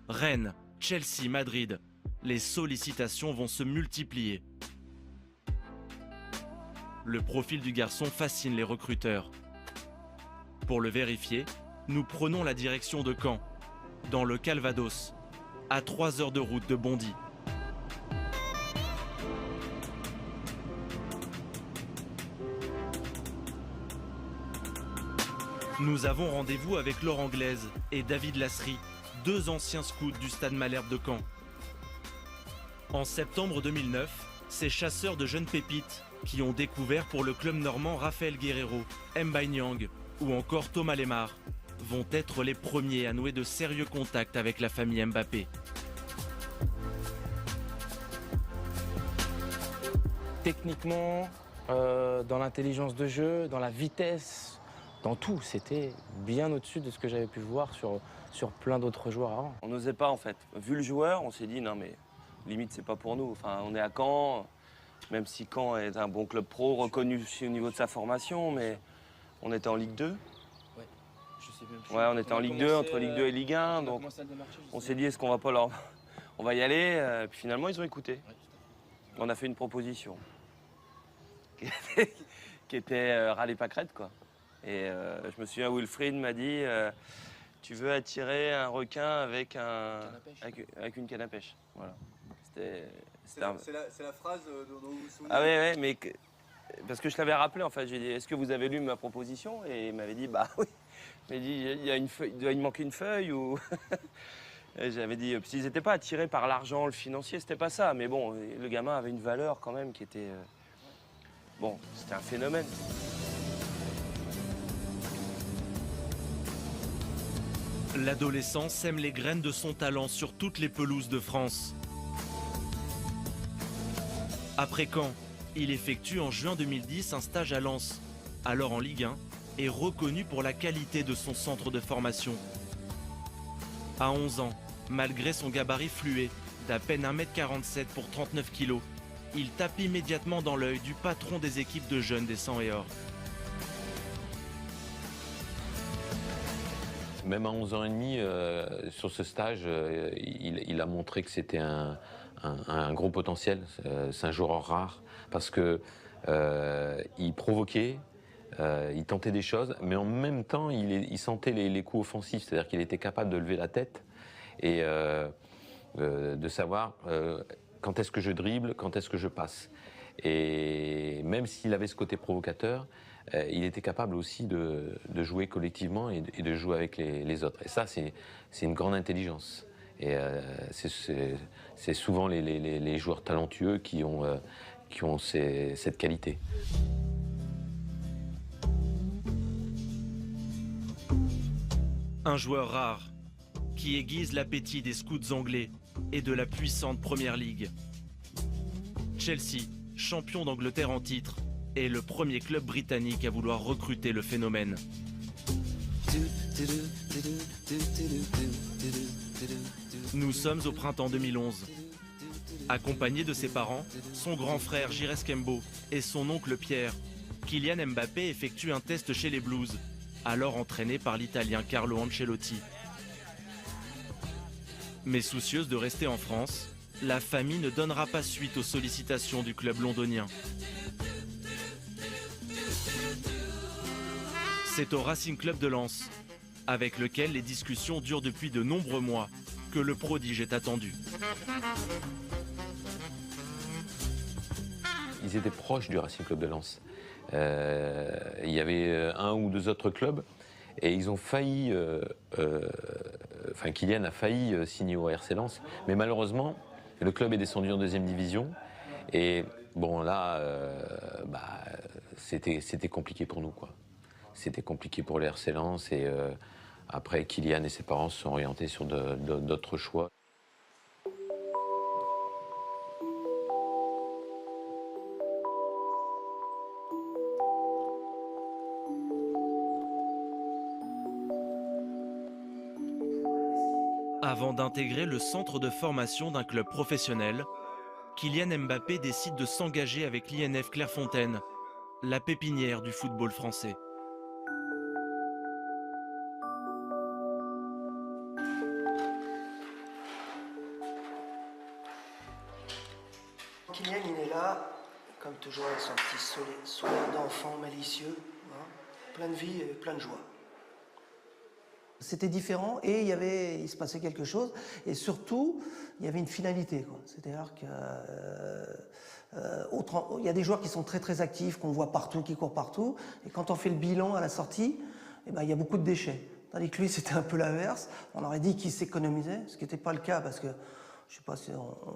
Rennes, Chelsea, Madrid. Les sollicitations vont se multiplier. Le profil du garçon fascine les recruteurs. Pour le vérifier, nous prenons la direction de Caen, dans le Calvados, à 3 heures de route de Bondy. Nous avons rendez-vous avec Laure Anglaise et David Lasserie, 2 anciens scouts du Stade Malherbe de Caen. En septembre 2009, ces chasseurs de jeunes pépites qui ont découvert pour le club normand Raphaël Guerreiro, Mbaye Niang ou encore Thomas Lemar vont être les premiers à nouer de sérieux contacts avec la famille Mbappé. Techniquement, dans l'intelligence de jeu, dans la vitesse, dans tout, c'était bien au-dessus de ce que j'avais pu voir sur plein d'autres joueurs avant. On n'osait pas en fait. Vu le joueur, on s'est dit non mais limite c'est pas pour nous. Enfin, on est à Caen, même si Caen est un bon club pro, reconnu aussi au niveau de sa formation, mais on était en Ligue 2. Ouais, je sais même plus. Ouais, on était en Ligue 2, entre Ligue 2 et Ligue 1, donc on s'est dit est-ce qu'on va pas leur... On va y aller, puis finalement ils ont écouté. On a fait une proposition qui était râler pas crête quoi. Et je me souviens, Wilfried m'a dit tu veux attirer un requin avec une canne à pêche. Voilà. C'est la phrase dont vous vous souvenez. Ah ouais, mais parce que je l'avais rappelé en fait. J'ai dit est-ce que vous avez lu ma proposition? Et il m'avait dit bah oui. Il m'a dit il y a une feuille, il doit y manquer une feuille ou. Et j'avais dit s'ils n'étaient pas attirés par l'argent, le financier, c'était pas ça. Mais bon, le gamin avait une valeur quand même qui était bon, c'était un phénomène. L'adolescent sème les graines de son talent sur toutes les pelouses de France. Après Caen, il effectue en juin 2010 un stage à Lens, alors en Ligue 1, et reconnu pour la qualité de son centre de formation. À 11 ans, malgré son gabarit fluet, d'à peine 1m47 pour 39 kg, il tape immédiatement dans l'œil du patron des équipes de jeunes des 100 et or. Même à 11 ans et demi, sur ce stage, il a montré que c'était un gros potentiel. C'est un joueur rare parce que il provoquait, il tentait des choses, mais en même temps, il sentait les coups offensifs. C'est-à-dire qu'il était capable de lever la tête et de savoir quand est-ce que je dribble, quand est-ce que je passe. Et même s'il avait ce côté provocateur, il était capable aussi de jouer collectivement et de jouer avec les autres. Et ça, c'est une grande intelligence. Et c'est souvent les joueurs talentueux qui ont cette qualité. Un joueur rare qui aiguise l'appétit des scouts anglais et de la puissante Première Ligue. Chelsea, champion d'Angleterre en titre, est le premier club britannique à vouloir recruter le phénomène. Nous sommes au printemps 2011. Accompagné de ses parents, son grand frère Jires Kembo et son oncle Pierre, Kylian Mbappé effectue un test chez les Blues, alors entraîné par l'Italien Carlo Ancelotti. Mais soucieuse de rester en France, la famille ne donnera pas suite aux sollicitations du club londonien. C'est au Racing Club de Lens, avec lequel les discussions durent depuis de nombreux mois, que le prodige est attendu. Ils étaient proches du Racing Club de Lens. Il y avait un ou deux autres clubs et ils ont failli, Kylian a failli signer au RC Lens, mais malheureusement, le club est descendu en 2e division et bon là, c'était compliqué pour nous quoi. C'était compliqué pour le RC Lens et après Kylian et ses parents se sont orientés sur d'autres choix. Avant d'intégrer le centre de formation d'un club professionnel, Kylian Mbappé décide de s'engager avec l'INF Clairefontaine, la pépinière du football français. Kylian il est là, comme toujours avec son petit sourire d'enfant malicieux, hein, plein de vie et plein de joie. C'était différent et il se passait quelque chose et surtout il y avait une finalité, quoi. C'est-à-dire que il y a des joueurs qui sont très très actifs, qu'on voit partout, qui courent partout, et quand on fait le bilan à la sortie, eh ben, il y a beaucoup de déchets. Tandis que lui c'était un peu l'inverse. On aurait dit qu'il s'économisait, ce qui n'était pas le cas parce que je ne sais pas si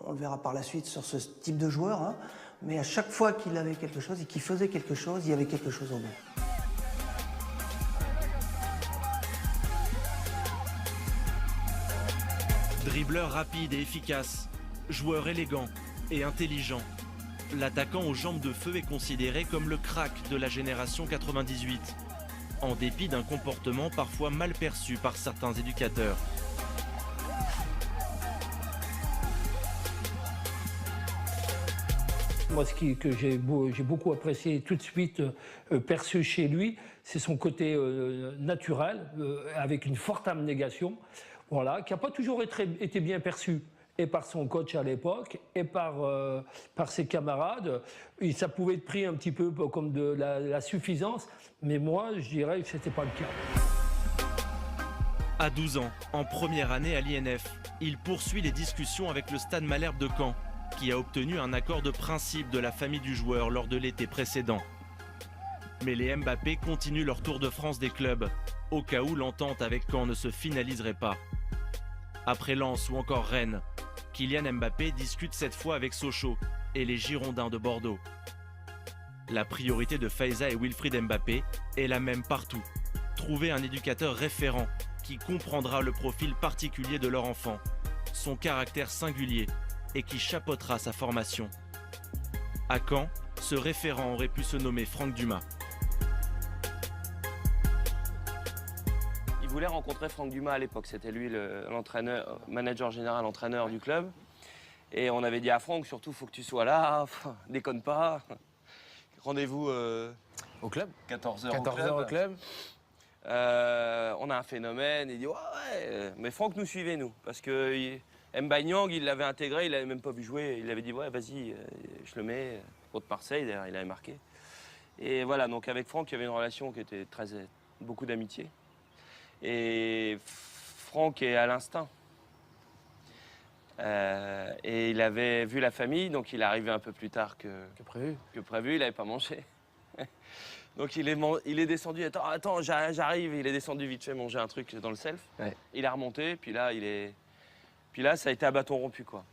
on le verra par la suite sur ce type de joueur, hein, mais à chaque fois qu'il avait quelque chose et qu'il faisait quelque chose, il y avait quelque chose au bout. Dribbleur rapide et efficace, joueur élégant et intelligent, l'attaquant aux jambes de feu est considéré comme le crack de la génération 98, en dépit d'un comportement parfois mal perçu par certains éducateurs. Moi, que j'ai beaucoup apprécié tout de suite, perçu chez lui, c'est son côté naturel, avec une forte abnégation, voilà, qui n'a pas toujours été bien perçu, et par son coach à l'époque, et par ses camarades. Et ça pouvait être pris un petit peu comme de la suffisance, mais moi, je dirais que ce n'était pas le cas. À 12 ans, en première année à l'INF, il poursuit les discussions avec le Stade Malherbe de Caen, qui a obtenu un accord de principe de la famille du joueur lors de l'été précédent. Mais les Mbappé continuent leur tour de France des clubs, au cas où l'entente avec Caen ne se finaliserait pas. Après Lens ou encore Rennes, Kylian Mbappé discute cette fois avec Sochaux et les Girondins de Bordeaux. La priorité de Faiza et Wilfried Mbappé est la même partout. Trouver un éducateur référent qui comprendra le profil particulier de leur enfant, son caractère singulier et qui chapeautera sa formation. À Caen, ce référent aurait pu se nommer Franck Dumas. Il voulait rencontrer Franck Dumas à l'époque, c'était lui l'entraîneur, manager général, entraîneur du club. Et on avait dit à Franck, surtout, il faut que tu sois là, déconne pas. Rendez-vous Au club 14h 14h au club. On a un phénomène, il dit ouais, mais Franck nous suivait, nous, parce que M'Banyang, il l'avait intégré, il l'avait même pas vu jouer, il avait dit ouais, vas-y, je le mets, contre Marseille, d'ailleurs, il avait marqué. Et voilà, donc avec Franck, il y avait une relation qui était beaucoup d'amitié. Et Franck est à l'instinct. Et il avait vu la famille, donc il est arrivé un peu plus tard que prévu, il n'avait pas mangé. Donc il est descendu, attends, j'arrive, il est descendu vite fait manger un truc dans le self. Ouais. Il a remonté, puis là, ça a été à bâton rompu, quoi.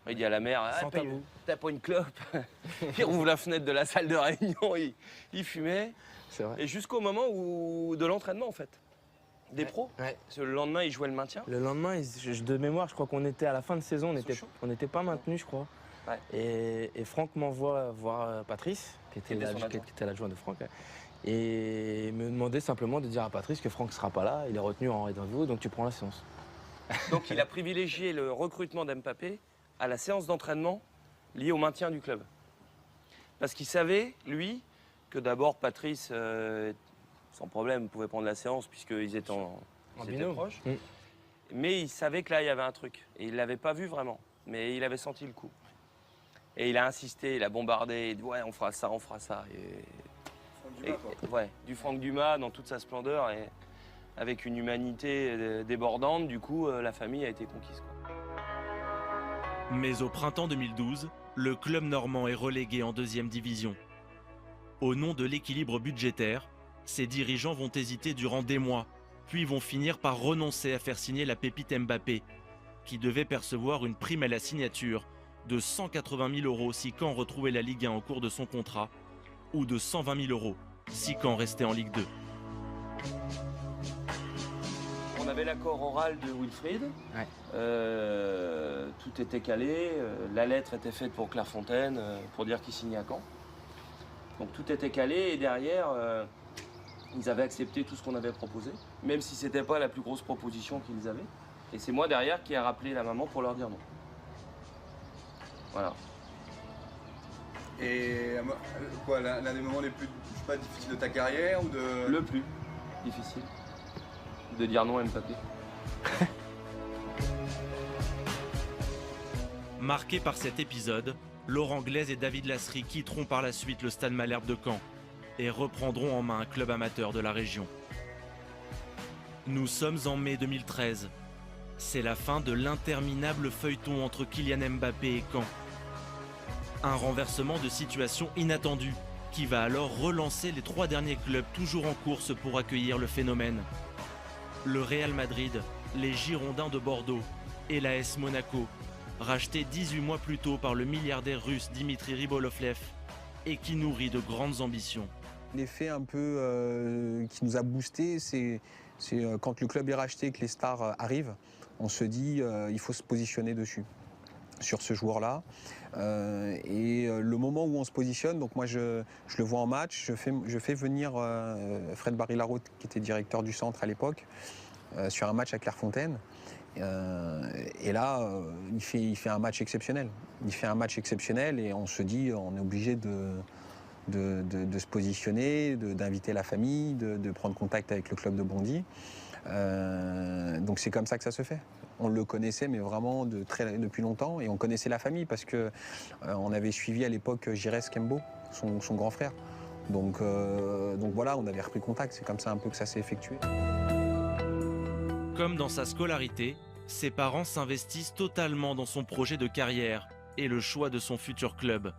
Il dit à la mère, t'as pas une clope. Il rouvre la fenêtre de la salle de réunion, il fumait. C'est vrai. Et jusqu'au moment de l'entraînement, en fait. Des pros. Ouais. Parce que le lendemain, ils jouaient le maintien. Le lendemain, de mémoire, je crois qu'on était à la fin de saison, on n'était pas maintenus, je crois. Ouais. Et Franck m'envoie voir Patrice, qui était l'adjoint de Franck, et me demandait simplement de dire à Patrice que Franck ne sera pas là, il est retenu en rendez-vous, donc tu prends la séance. Donc il a privilégié le recrutement d'Mbappé à la séance d'entraînement liée au maintien du club. Parce qu'il savait, lui, que d'abord Patrice, sans problème, pouvait prendre la séance puisqu'ils étaient proches. Mmh. Mais il savait que là, il y avait un truc. Et il ne l'avait pas vu vraiment, mais il avait senti le coup. Et il a insisté, il a bombardé, il dit ouais, on fera ça, on fera ça. Du Franck Dumas dans toute sa splendeur et avec une humanité débordante, du coup, la famille a été conquise, quoi. Mais au printemps 2012, le club normand est relégué en 2e division. Au nom de l'équilibre budgétaire, ses dirigeants vont hésiter durant des mois, puis vont finir par renoncer à faire signer la pépite Mbappé, qui devait percevoir une prime à la signature de 180 000 € si Caen retrouvait la Ligue 1 au cours de son contrat, ou de 120 000 € si Caen restait en Ligue 2. On avait l'accord oral de Wilfried, ouais. Tout était calé, la lettre était faite pour Clairefontaine, pour dire qu'il signait à Caen. Donc tout était calé et derrière, ils avaient accepté tout ce qu'on avait proposé, même si ce n'était pas la plus grosse proposition qu'ils avaient. Et c'est moi derrière qui ai rappelé la maman pour leur dire non. Voilà. Et quoi, l'un des moments les plus difficiles de ta carrière ou de... Le plus difficile. De dire non à Mbappé. Marqué par cet épisode, Laurent Glaise et David Lasry quitteront par la suite le Stade Malherbe de Caen et reprendront en main un club amateur de la région. Nous sommes en mai 2013. C'est la fin de l'interminable feuilleton entre Kylian Mbappé et Caen. Un renversement de situation inattendu qui va alors relancer les 3 derniers clubs toujours en course pour accueillir le phénomène. Le Real Madrid, les Girondins de Bordeaux et l'AS Monaco, rachetés 18 mois plus tôt par le milliardaire russe Dimitri Ribolovlev et qui nourrit de grandes ambitions. L'effet un peu qui nous a boosté, c'est quand le club est racheté, que les stars arrivent, on se dit il faut se positionner dessus, sur ce joueur-là. Le moment où on se positionne, donc moi je le vois en match, je fais venir Fred Barry-Larraud, qui était directeur du centre à l'époque, sur un match à Clairefontaine. Et là, il fait un match exceptionnel. Il fait un match exceptionnel et on se dit on est obligé de se positionner, d'inviter la famille, de prendre contact avec le club de Bondy. Donc c'est comme ça que ça se fait. On le connaissait, mais vraiment depuis longtemps, et on connaissait la famille parce que on avait suivi à l'époque Giresse Kembo, son grand frère. Donc voilà, on avait repris contact. C'est comme ça un peu que ça s'est effectué. Comme dans sa scolarité, ses parents s'investissent totalement dans son projet de carrière et le choix de son futur club.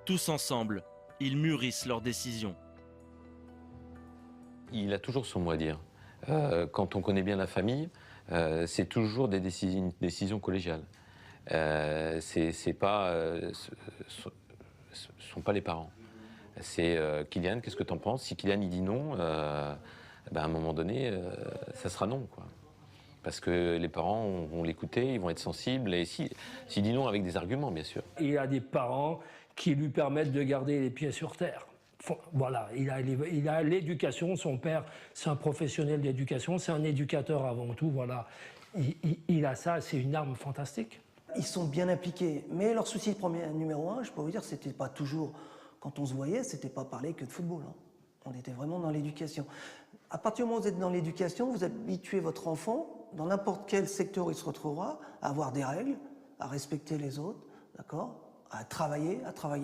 Tous ensemble, ils mûrissent leurs décisions. Il a toujours son mot à dire. Quand on connaît bien la famille, c'est toujours des décisions collégiales. Ce sont pas les parents. C'est Kylian, qu'est-ce que tu en penses? Si Kylian il dit non, à un moment donné, ça sera non, quoi. Parce que les parents vont l'écouter, ils vont être sensibles. Et s'il dit non avec des arguments, bien sûr. Il a des parents qui lui permettent de garder les pieds sur terre. Voilà, il a l'éducation, son père, c'est un professionnel d'éducation, c'est un éducateur avant tout, voilà. Il a ça, c'est une arme fantastique. Ils sont bien impliqués, mais leur souci numéro 1, je peux vous dire, c'était pas toujours, quand on se voyait, c'était pas parler que de football. Hein. On était vraiment dans l'éducation. À partir du moment où vous êtes dans l'éducation, vous habituez votre enfant, dans n'importe quel secteur où il se retrouvera, à avoir des règles, à respecter les autres, d'accord ? À travailler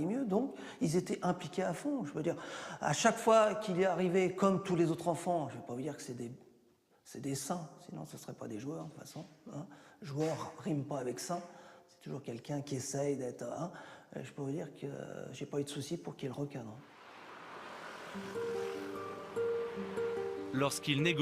mieux. Donc, ils étaient impliqués à fond. Je veux dire, à chaque fois qu'il est arrivé, comme tous les autres enfants, je ne vais pas vous dire que c'est des saints, sinon ce ne seraient pas des joueurs, de toute façon. Hein. Joueur rime pas avec saint. C'est toujours quelqu'un qui essaye d'être... Hein. Je peux vous dire que j'ai pas eu de souci pour qu'il recadre. Lorsqu'il négocie